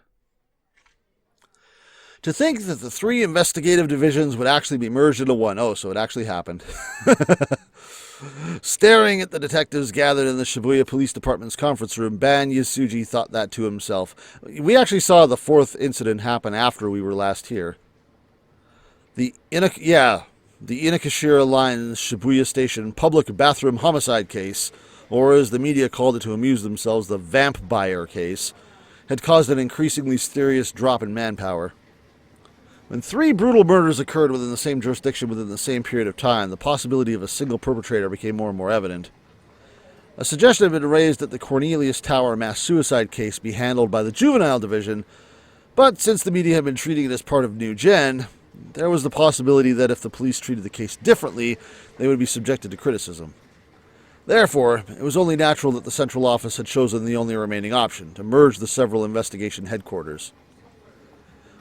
To think that the 3 investigative divisions would actually be merged into one. Oh, so it actually happened. Staring at the detectives gathered in the Shibuya Police Department's conference room, Ban Yasuji thought that to himself. We actually saw the 4th incident happen after we were last here. The Inokashira Line Shibuya Station public bathroom homicide case, or as the media called it to amuse themselves, the Vamp Buyer case, had caused an increasingly serious drop in manpower. When 3 brutal murders occurred within the same jurisdiction within the same period of time, the possibility of a single perpetrator became more and more evident. A suggestion had been raised that the Cornelius Tower mass suicide case be handled by the Juvenile Division, but since the media had been treating it as part of New Gen, there was the possibility that if the police treated the case differently, they would be subjected to criticism. Therefore, it was only natural that the Central Office had chosen the only remaining option, to merge the several investigation headquarters.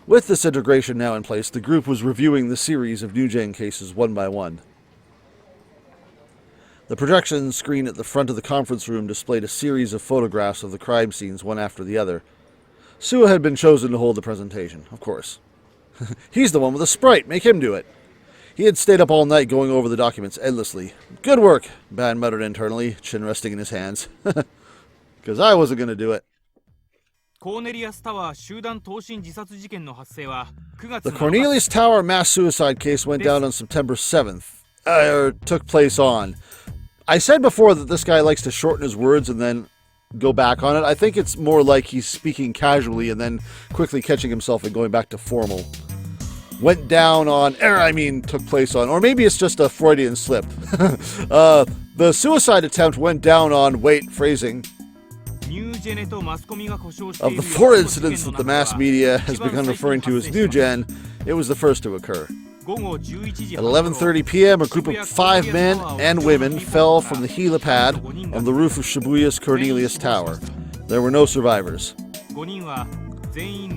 With this integration now in place, the group was reviewing the series of New Gen cases one by one. The projection screen at the front of the conference room displayed a series of photographs of the crime scenes one after the other. Suwa had been chosen to hold the presentation, of course. He's the one with the sprite, make him do it. He had stayed up all night going over the documents endlessly. Good work, Ban muttered internally, chin resting in his hands. Because I wasn't going to do it. The Cornelius Tower mass suicide case went down on September 7th. Took place on I said before that this guy likes to shorten his words and then go back on it. I think it's more like he's speaking casually and then quickly catching himself and going back to formal. Went down on, took place on, or maybe it's just a Freudian slip. The suicide attempt went down on, phrasing. Of the 4 incidents that the mass media has begun referring to as New Gen, it was the first to occur. At 11:30 p.m., a group of 5 men and women fell from the helipad on the roof of Shibuya's Cornelius Tower. There were no survivors.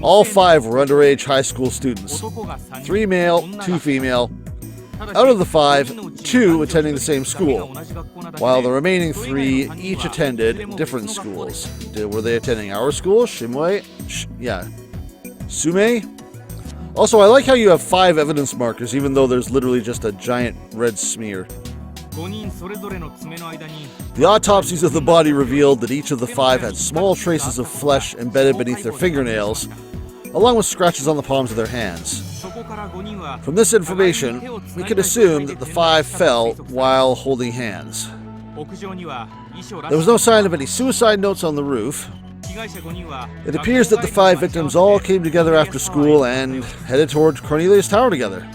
All 5 were underage high school students. 3 male, 2 female. Out of the 5, 2 attending the same school, while the remaining 3 each attended different schools. Were they attending our school? Sume? Also, I like how you have 5 evidence markers, even though there's literally just a giant red smear. The autopsies of the body revealed that each of the 5 had small traces of flesh embedded beneath their fingernails, along with scratches on the palms of their hands. From this information, we can assume that the 5 fell while holding hands. There was no sign of any suicide notes on the roof. It appears that the 5 victims all came together after school and headed toward Cornelius Tower together.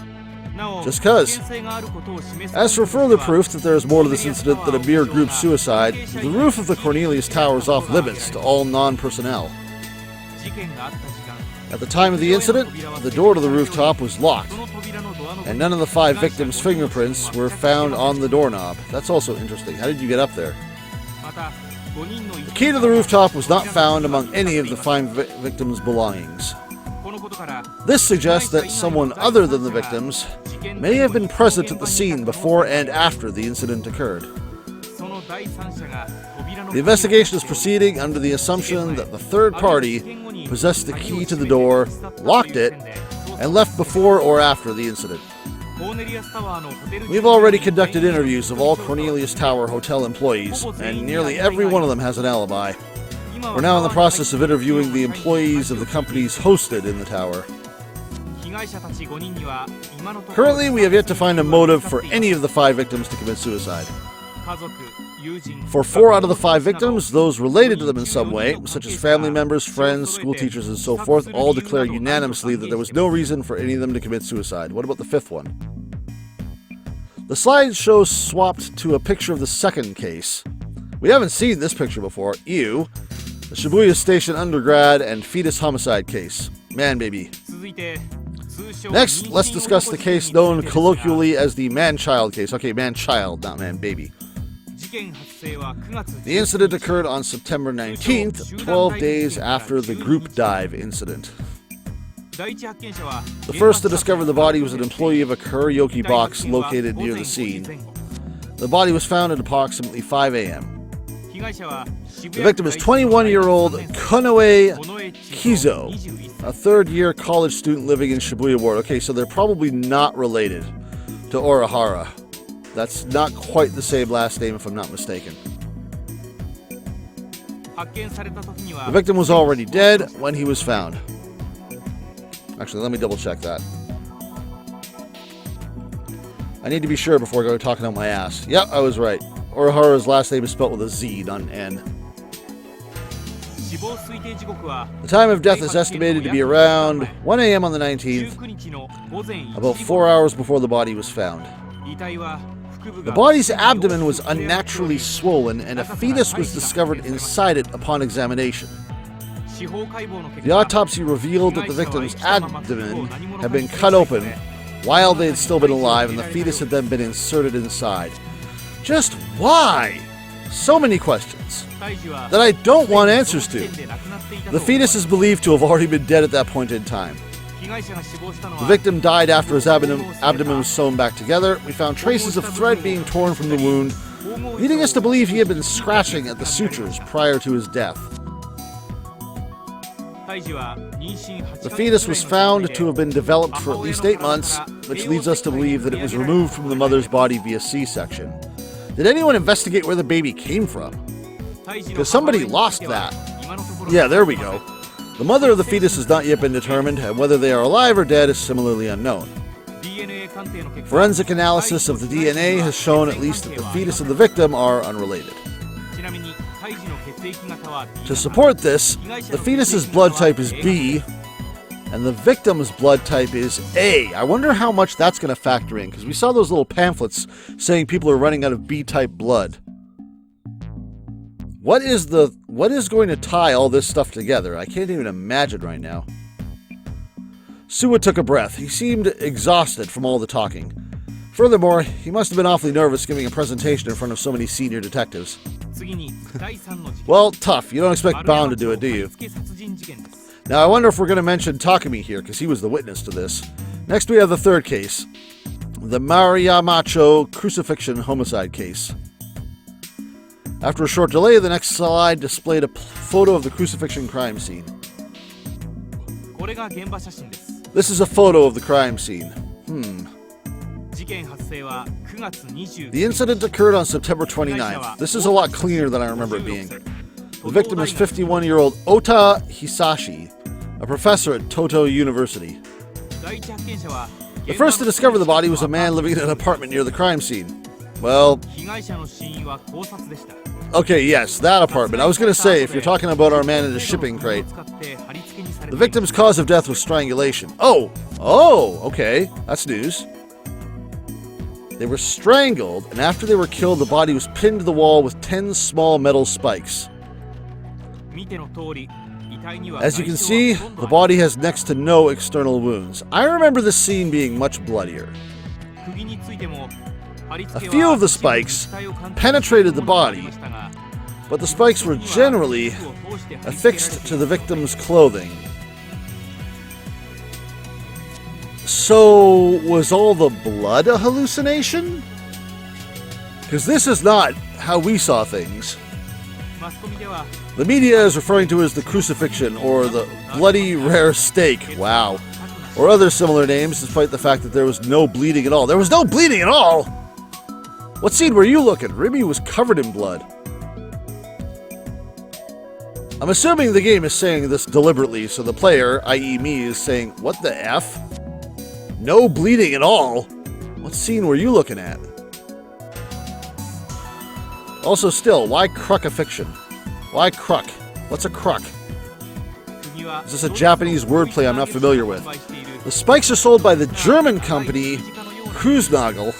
Just cuz. As for further proof that there is more to this incident than a mere group suicide, the roof of the Cornelius Tower is off limits to all non-personnel. At the time of the incident, the door to the rooftop was locked, and none of the 5 victims' fingerprints were found on the doorknob. That's also interesting. How did you get up there? The key to the rooftop was not found among any of the 5 victims' belongings. This suggests that someone other than the victims may have been present at the scene before and after the incident occurred. The investigation is proceeding under the assumption that the third party possessed the key to the door, locked it, and left before or after the incident. We've already conducted interviews of all Cornelius Tower hotel employees, and nearly every one of them has an alibi. We're now in the process of interviewing the employees of the companies hosted in the tower. Currently, we have yet to find a motive for any of the 5 victims to commit suicide. For 4 out of the 5 victims, those related to them in some way, such as family members, friends, school teachers, and so forth, all declare unanimously that there was no reason for any of them to commit suicide. What about the 5th one? The slideshow swapped to a picture of the second case. We haven't seen this picture before. Ew. The Shibuya Station undergrad and fetus homicide case. Man baby. Next, let's discuss the case known colloquially as the man-child case. Okay, man-child, not man-baby. The incident occurred on September 19th, 12 days after the group dive incident. The first to discover the body was an employee of a karaoke box located near the scene. The body was found at approximately 5 a.m. The victim is 21-year-old Konoe Kizo, a third-year college student living in Shibuya Ward. Okay, so they're probably not related to Orihara. That's not quite the same last name, if I'm not mistaken. The victim was already dead when he was found. Actually, let me double-check that. I need to be sure before I go talking out my ass. Yep, I was right. Orihara's last name is spelled with a Z, not an N. The time of death is estimated to be around 1 a.m. on the 19th, about 4 hours before the body was found. The body's abdomen was unnaturally swollen, and a fetus was discovered inside it upon examination. The autopsy revealed that the victim's abdomen had been cut open while they had still been alive, and the fetus had then been inserted inside. Just why? So many questions that I don't want answers to. The fetus is believed to have already been dead at that point in time. The victim died after his abdomen was sewn back together. We found traces of thread being torn from the wound, leading us to believe he had been scratching at the sutures prior to his death. The fetus was found to have been developed for at least 8 months, which leads us to believe that it was removed from the mother's body via C-section. Did anyone investigate where the baby came from? Because somebody lost that. Yeah, there we go. The mother of the fetus has not yet been determined, and whether they are alive or dead is similarly unknown. Forensic analysis of the DNA has shown at least that the fetus and the victim are unrelated. To support this, the fetus's blood type is B, and the victim's blood type is A. I wonder how much that's going to factor in, because we saw those little pamphlets saying people are running out of B-type blood. What is going to tie all this stuff together? I can't even imagine right now. Suwa took a breath. He seemed exhausted from all the talking. Furthermore, he must have been awfully nervous giving a presentation in front of so many senior detectives. Well, tough. You don't expect Bond to do it, do you? Now, I wonder if we're going to mention Takumi here, because he was the witness to this. Next, we have the third case. The Mariamacho crucifixion homicide case. After a short delay, the next slide displayed a photo of the crucifixion crime scene. This is a photo of the crime scene. The incident occurred on September 29th. This is a lot cleaner than I remember it being. The victim is 51-year-old Ota Hisashi, a professor at Toto University. The first to discover the body was a man living in an apartment near the crime scene. Well, okay, yes, that apartment. I was going to say, if you're talking about our man in a shipping crate. The victim's cause of death was strangulation. Oh, okay, that's news. They were strangled, and after they were killed, the body was pinned to the wall with 10 small metal spikes. As you can see, the body has next to no external wounds. I remember the scene being much bloodier. A few of the spikes penetrated the body, but the spikes were generally affixed to the victim's clothing. So, was all the blood a hallucination? Because this is not how we saw things. The media is referring to it as the crucifixion, or the bloody rare steak, wow, or other similar names, despite the fact that there was no bleeding at all. There was no bleeding at all! What scene were you looking? Remy was covered in blood. I'm assuming the game is saying this deliberately, so the player, i.e. me, is saying, what the F? No bleeding at all? What scene were you looking at? Also still, why crucifixion? Why cruck? What's a cruck? Is this a Japanese wordplay I'm not familiar with? The spikes are sold by the German company Kreuznagel.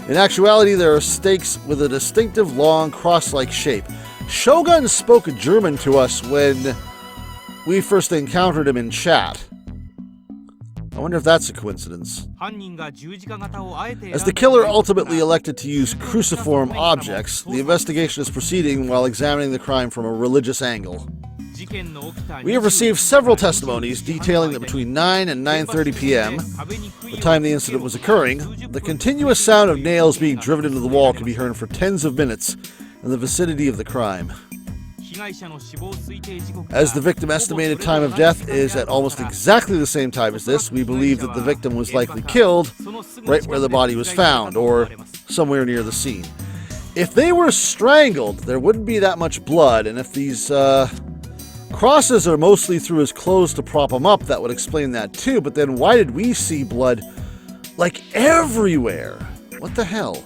In actuality, there are stakes with a distinctive long cross-like shape. Shogun spoke German to us when we first encountered him in chat. I wonder if that's a coincidence. As the killer ultimately elected to use cruciform objects, the investigation is proceeding while examining the crime from a religious angle. We have received several testimonies detailing that between 9 and 9:30 p.m., the time the incident was occurring, the continuous sound of nails being driven into the wall could be heard for tens of minutes in the vicinity of the crime. As the victim's estimated time of death is at almost exactly the same time as this, we believe that the victim was likely killed right where the body was found, or somewhere near the scene. If they were strangled, there wouldn't be that much blood, and if these crosses are mostly through his clothes to prop him up, that would explain that too, but then why did we see blood, like, everywhere? What the hell?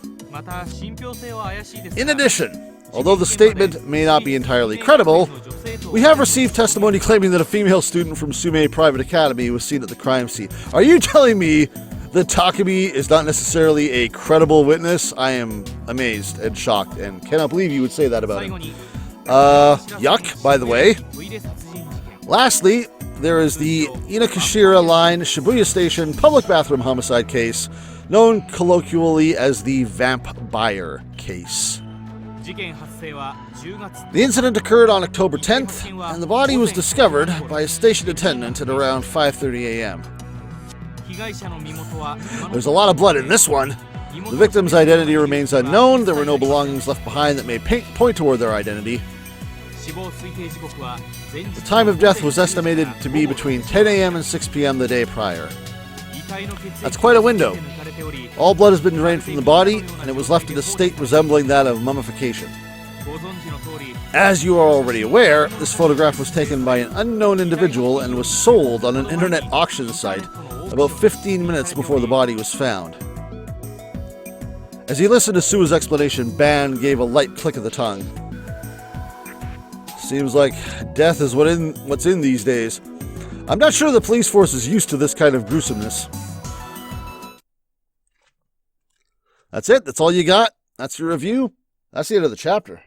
In addition, although the statement may not be entirely credible, we have received testimony claiming that a female student from Sume Private Academy was seen at the crime scene. Are you telling me that Takumi is not necessarily a credible witness? I am amazed and shocked and cannot believe you would say that about him. Yuck, by the way. Lastly, there is the Inokashira Line Shibuya Station public bathroom homicide case, known colloquially as the Vampire case. The incident occurred on October 10th, and the body was discovered by a station attendant at around 5:30 a.m. There's a lot of blood in this one. The victim's identity remains unknown. There were no belongings left behind that may point toward their identity. The time of death was estimated to be between 10 a.m. and 6 p.m. the day prior. That's quite a window. All blood has been drained from the body, and it was left in a state resembling that of mummification. As you are already aware, this photograph was taken by an unknown individual and was sold on an internet auction site about 15 minutes before the body was found. As he listened to Suwa's explanation, Ban gave a light click of the tongue. Seems like death is what's in these days. I'm not sure the police force is used to this kind of gruesomeness. That's it. That's all you got. That's your review. That's the end of the chapter.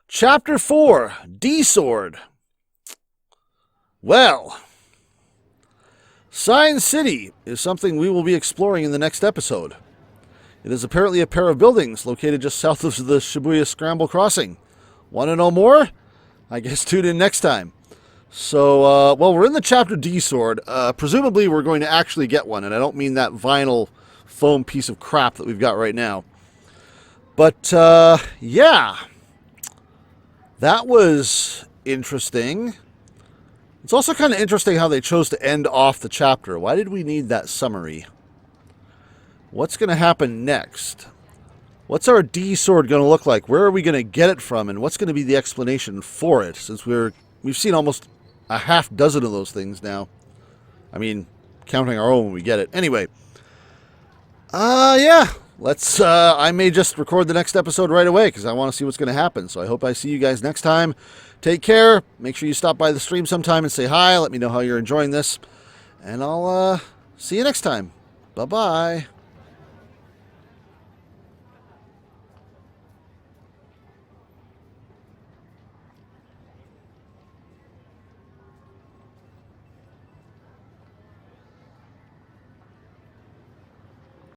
Chapter 4, D-Sword. Well, Sign City is something we will be exploring in the next episode. It is apparently a pair of buildings located just south of the Shibuya Scramble crossing. Want to know more? I guess tune in next time. So, well, we're in the chapter D-Sword. Presumably we're going to actually get one, and I don't mean that vinyl foam piece of crap that we've got right now. But, yeah. That was interesting. It's also kind of interesting how they chose to end off the chapter. Why did we need that summary? What's going to happen next? What's our D-Sword going to look like? Where are we going to get it from? And what's going to be the explanation for it? Since we've seen almost a half dozen of those things now. I mean, counting our own when we get it. Anyway. Yeah. Let's, I may just record the next episode right away because I want to see what's going to happen. So I hope I see you guys next time. Take care. Make sure you stop by the stream sometime and say hi. Let me know how you're enjoying this. And I'll, see you next time. Bye-bye.